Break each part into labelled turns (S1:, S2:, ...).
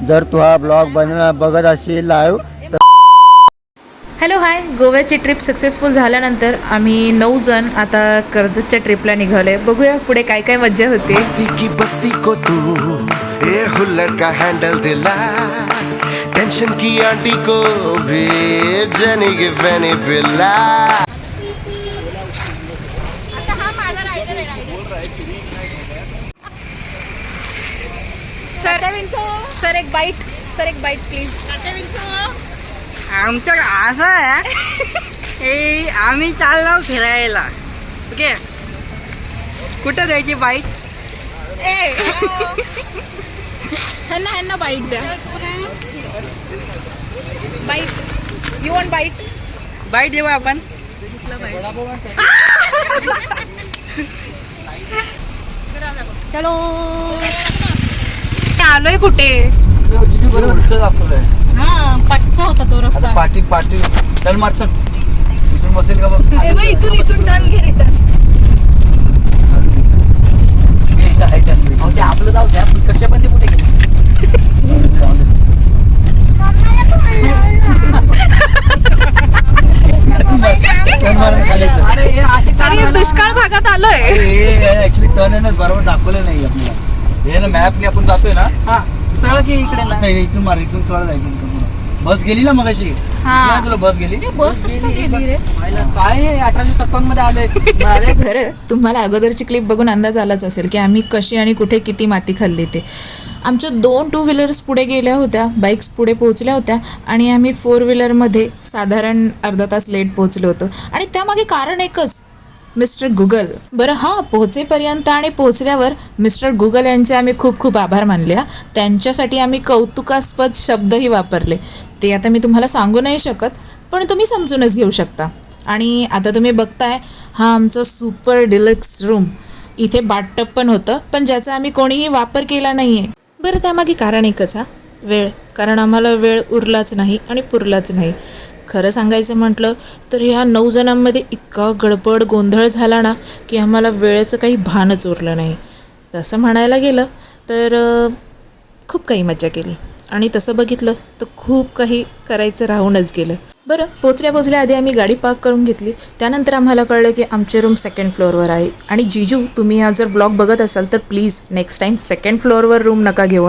S1: जर तू हा ब्लॉग बघत असशील लाईव्ह तर
S2: हॅलो हाय. गोव्याची ट्रिप सक्सेसफुल झाल्यानंतर आम्ही 9 जण आता कर्जतच्या ट्रिपला निघालोय. बघूया पुढे काय काय मज्जा होते.
S3: बस्ती की बस्ती को तू ये हुल्लड़ का हैंडल दिला, टेंशन की आंटी को भी जनी के फैनी पिला.
S2: सर एक बाईट प्लीज.
S4: आमचं असं आहे आम्ही चाललो फिरायला. ओके, कुठं द्यायची बाईट?
S2: ह्यांना बाईट द्या. Bite you want bite?
S4: Bite देऊ आपण.
S2: चलो आलोय कुठे?
S4: हा, पाठचा होता तो रस्ता.
S5: पाटी चल मार चल. इथून बसेल का बघ.
S2: इथून टर्न घे रिटर्न.
S4: ते आपलं जाऊ द्या. कशा पण ते कुठे गेले?
S2: अरे दुष्काळ भागात आलोय.
S5: ऍक्च्युली टर्न आहे ना, बरोबर दाखवलं नाही आपल्याला. हे ना मॅपने आपण जातोय ना,
S4: हा सरळ की इकडे
S5: आता इथून मार, इथून सरळ जायचं. बस गेली ना मगाशी. तुला बस गेली.
S2: बस गेली रे.
S4: काय 1857 मध्ये आलोय.
S2: खरं तुम्हाला अगोदरची क्लिप बघून अंदाज आलाच असेल की आम्ही कशी आणि कुठे किती माती खाल्ली ते. आमच्या 2 टू व्हीलर्स पुढे गेल्या होत्या, बाईक्स पुढे पोहोचल्या होत्या आणि आम्ही 4 व्हीलरमध्ये साधारण अर्धा तास लेट पोहोचलो होतो. आणि त्यामागे कारण एकच, मिस्टर गुगल. बरं हां, पोहोचेपर्यंत आणि पोहोचल्यावर मिस्टर गुगल यांचे आम्ही खूप खूप आभार मानले. त्यांच्यासाठी आम्ही कौतुकास्पद शब्दही वापरले. ते आता मी तुम्हाला सांगू नाही शकत, पण तुम्ही समजूनच घेऊ शकता. आणि आता तुम्ही बघताय हा आमचा सुपर डिलक्स रूम. इथे बाथटब पण होतं, पण ज्याचा आम्ही कोणीही वापर केला नाही आहे. बरं त्यामागे कारण एकच, वेळ. कारण आम्हाला वेळ उरलाच नाही आणि पुरलाच नाही. खरं सांगायचं म्हटलं तर ह्या 9 जणांमध्ये इतका गडबड गोंधळ झाला ना की आम्हाला वेळेचं काही भानच उरलं नाही. तसं म्हणायला गेलं तर खूप काही मज्जा केली आणि तसं बघितलं तर खूप काही करायचं राहूनच गेलं. बरं पोचल्या आधी आम्ही गाडी पार्क करून घेतली. त्यानंतर आम्हाला कळलं की आमचे रूम 2nd फ्लोअरवर आहे. आणि जीजू, तुम्ही हा जर व्लॉग बघत असाल तर प्लीज नेक्स्ट टाईम 2nd फ्लोअरवर रूम नका घेऊ.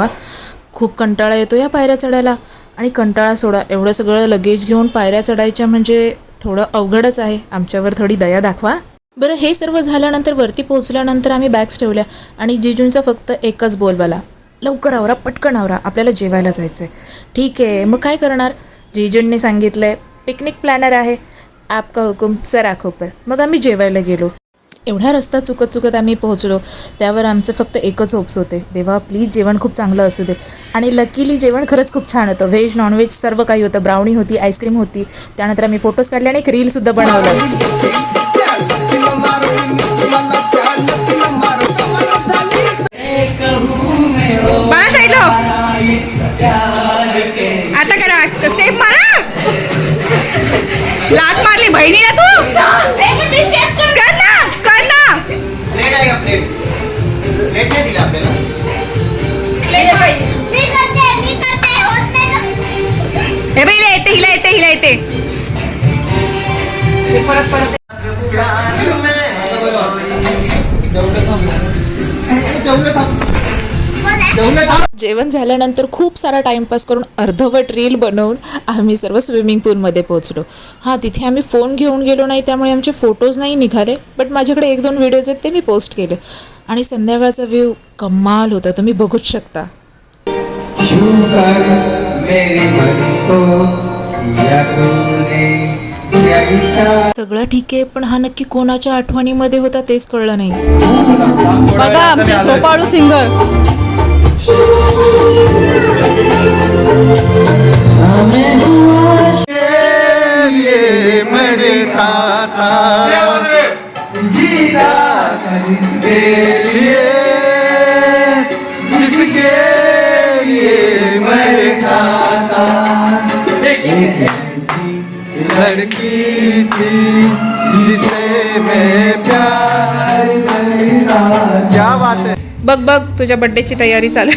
S2: खूप कंटाळा येतो या पायऱ्या चढायला. आणि कंटाळा सोडा, एवढं सगळं लगेज घेऊन पायऱ्या चढायच्या म्हणजे थोडं अवघडच आहे. आमच्यावर थोडी दया दाखवा. बरं हे सर्व झाल्यानंतर वरती पोहोचल्यानंतर आम्ही बॅग्स ठेवल्या आणि जीजूंचा फक्त एकच बोलबाला, लवकर आवरा, पटकन आवरा, आपल्याला जेवायला जायचं आहे. ठीक आहे, मग काय करणार? जीजूंनी सांगितलं आहे पिकनिक प्लॅनर आहे, आपका हुकुम सर आखो पर. मग आम्ही जेवायला गेलो. एवढा रस्ता चुकत आम्ही पोहोचलो. त्यावर आमचं फक्त एकच होप्स होते, देवा प्लीज जेवण खूप चांगलं असू दे. आणि लकीली जेवण खरंच खूप छान होतं. व्हेज नॉनव्हेज सर्व काही होतं. ब्राउनी होती, आईस्क्रीम होती. त्यानंतर आम्ही फोटोज काढले आणि एक रीलसुद्धा बनवलं.
S4: आता करा स्टेप मारा. लात मारली बहिणीला तू. कर ना.
S1: प्लेट आहे का? प्लेट नाही दिला आपल्याला.
S4: हे बाई हिला येते. परत
S2: जेवण झाल्यानंतर खूप सारा टाईमपास करून अर्धवट रील बनवून आम्ही सर्व स्विमिंग पूलमध्ये पोहोचलो. हां, तिथे आम्ही फोन घेऊन गेलो नाही, त्यामुळे आमचे फोटोज नाही निघाले. बट माझ्याकडे 1-2 व्हिडिओज आहेत, ते मी पोस्ट केले. आणि संध्याकाळचा व्ह्यू कमाल होता, तुम्ही बघूच शकता. सगळं ठीक आहे, पण हा नक्की कोणाच्या आठवणीमध्ये होता तेच कळलं नाही.
S4: बघा आमचे झोपाळू सिंगर.
S3: लड़की थी जिसे मैं प्यार क्या बात है.
S2: बघ तुझ्या बर्थडेची तयारी चालू.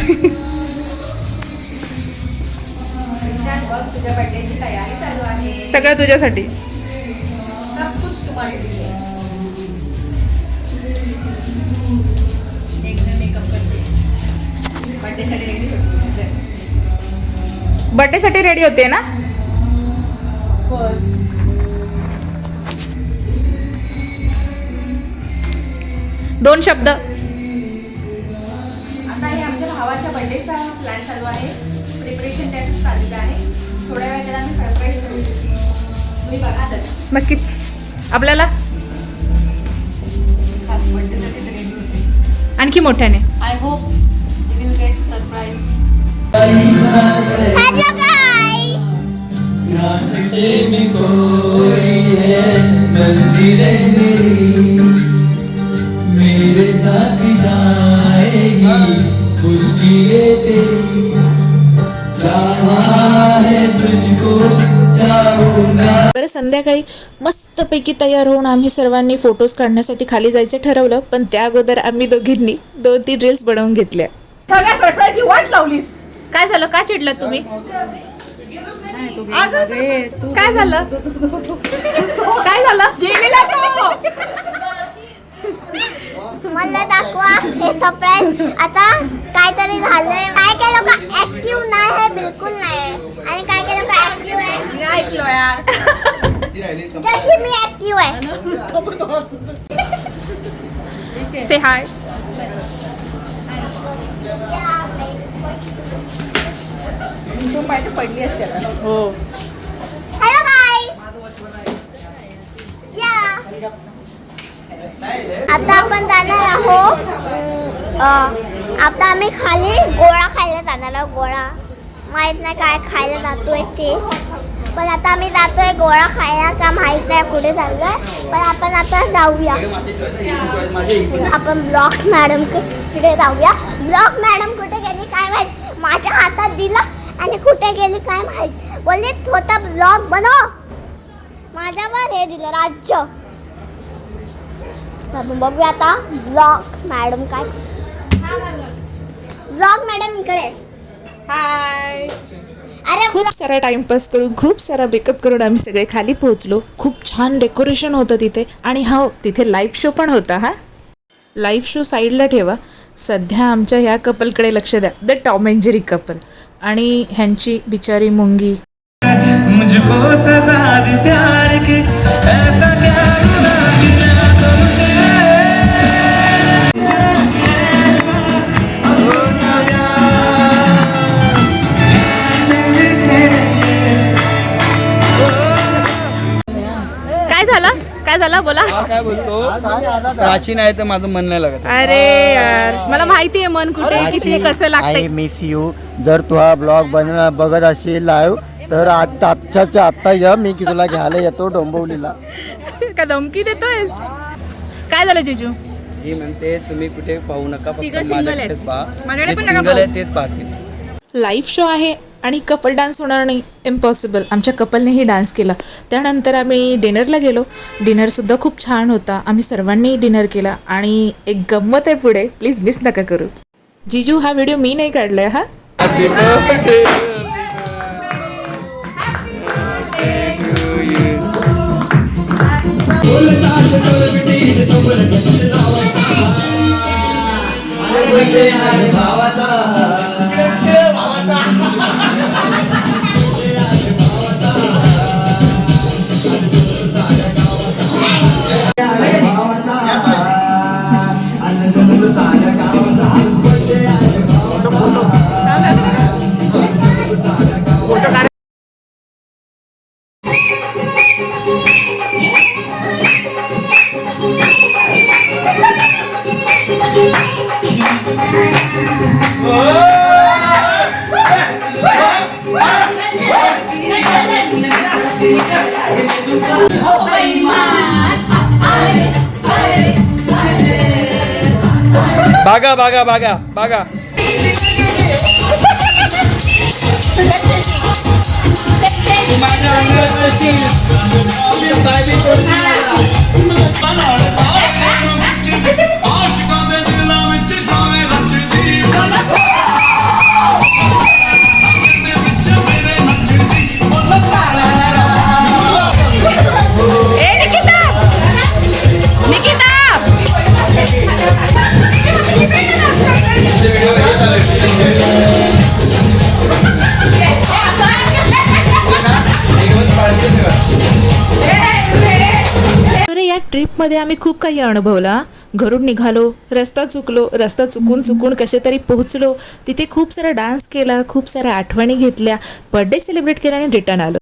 S6: तुझ्या बर्थडेची तयारी चालू आहे.
S2: सगळं तुझ्यासाठी.
S6: सब कुछ तुम्हारे लिए. एकदम मेकअप करते. बर्थडेसाठी रेडी होते.
S2: बर्थडेसाठी रेडी होते ना.
S6: बस.
S2: दोन शब्द.
S6: आता हे आमच्या भावाच्या बर्थडेचा प्लॅन चालू आहे. प्रिपरेशन त्याचं चाललेलं आहे. थोड्या वेळात त्याला आम्ही सरप्राईज करू. तुम्ही बघातच.
S2: नक्कीच. आपल्याला
S6: खास बर्थडेसाठी रेडी होते.
S2: आणखी मोठ्याने.
S6: I hope you will get surprise.
S7: Hello guys.
S8: रास्ते में कोई है मंदिरे मेरे साथ जाएगी मुश्किलें तेरी चाहा है तुझको चाहूंगा.
S2: बरं, संध्याकाळी मस्तपैकी तयार होऊन आम्ही सर्वांनी फोटोज काढण्यासाठी खाली जायचं ठरवलं. पण त्या अगोदर आम्ही दोघींनी 2-3 रील्स बनवून घेतल्या.
S6: सगळ्या सरप्राईजची वाट लावलीस.
S2: काय झालं? का चिडलं तुम्ही?
S6: काय झालं?
S2: काय झालं?
S6: गेलेला तो.
S7: मला दाखवा हे सरप्राईज. आता काहीतरी झालंय. काय लोक ऍक्टिव्ह नाही आहे, बिलकुल नाही आहे. आणि काय लोक ऍक्टिव्ह आहे.
S6: ऐकलो यार.
S7: जशी मी ऍक्टिव्ह आहे.
S2: से हाय.
S6: तू पाहिजे पडली असते आता.
S2: हो.
S7: Hello guys. या आता आपण जाणार आहोत. आता आम्ही खाली गोळा खायला जाणार आहोत. गोळा माहित नाही काय खायला जातोय ते, पण आता आम्ही जातोय गोळा खायला. का माहित नाही कुठे चाललोय, पण आपण आता जाऊया. आपण ब्लॉक मॅडम कडे जाऊया. ब्लॉक मॅडम कुठे गेली काय माहित. माझ्या हातात दिलं आणि कुठे गेली काय माहित. बोलले होता ब्लॉग बनव, माझ्यावर हे दिलं राज्य. आपण बघूया आता ब्लॉग मॅडम काय. ब्लॉग मॅडम इकडे.
S2: हाय.
S7: अरे
S2: खूप सारा टाइमपास करून, खूप सारा मेकअप करून आम्ही सगळे खाली पोहोचलो. खूप छान डेकोरेशन होतं तिथे. आणि हो, तिथे लाईव्ह शो पण होता. हा लाईव्ह शो साईडला ठेवा. सध्या आमच्या ह्या कपलकडे लक्ष द्या. The Tom and Jerry couple. आणि ह्यांची बिचारी मुंगी.
S8: मुझको सजा दे प्यार की ऐसा क्या गुनाह किया तुमने.
S2: काय झालं? काय झालं? बोला.
S5: काय बोलतो प्राचीन आहे तर माझं मन नाही लागत.
S2: अरे यार, मला माहिती आहे मन कुठे किती कसं लागतंय.
S9: I miss you. जर तू हा ब्लॉग बघत असेल लाईव्ह तर आत्ताच्या आत्ता ये. मी की तुला घ्यायला येतो डोंबिवलीला.
S2: का धमकी देतोयस? काय झालं जिजू?
S5: ही म्हणते तुम्ही कुठे पाहू नका, फक्त
S2: तिघं single आहेत.
S5: माझ्याकडेच पहा.
S2: माझ्याकडे पण नका
S5: सिंगल
S2: पाहू.
S5: आहे तेच पाहतील.
S2: लाईव्ह शो आहे आणि कपल डान्स होणार नाही, इम्पॉसिबल. आमच्या कपलनेही डान्स केला. त्यानंतर आम्ही डिनरला गेलो. डिनरसुद्धा खूप छान होता. आम्ही सर्वांनी डिनर केला. आणि एक गंमत आहे पुढे, प्लीज मिस नका करू. जिजू, हा व्हिडिओ मी नाही काढलाय. हा
S5: बागा बागा बागा बागा. माझ्या अंगात असतील. काय बी करू.
S2: ट्रिपमध्ये आम्ही खूप काही अनुभवला. घरून निघालो, रस्ता चुकून कसे तरी पोहोचलो. तिथे खूप सारा डान्स केला, खूप साऱ्या आठवणी घेतल्या, बर्थडे सेलिब्रेट केला आणि रिटर्न आलो.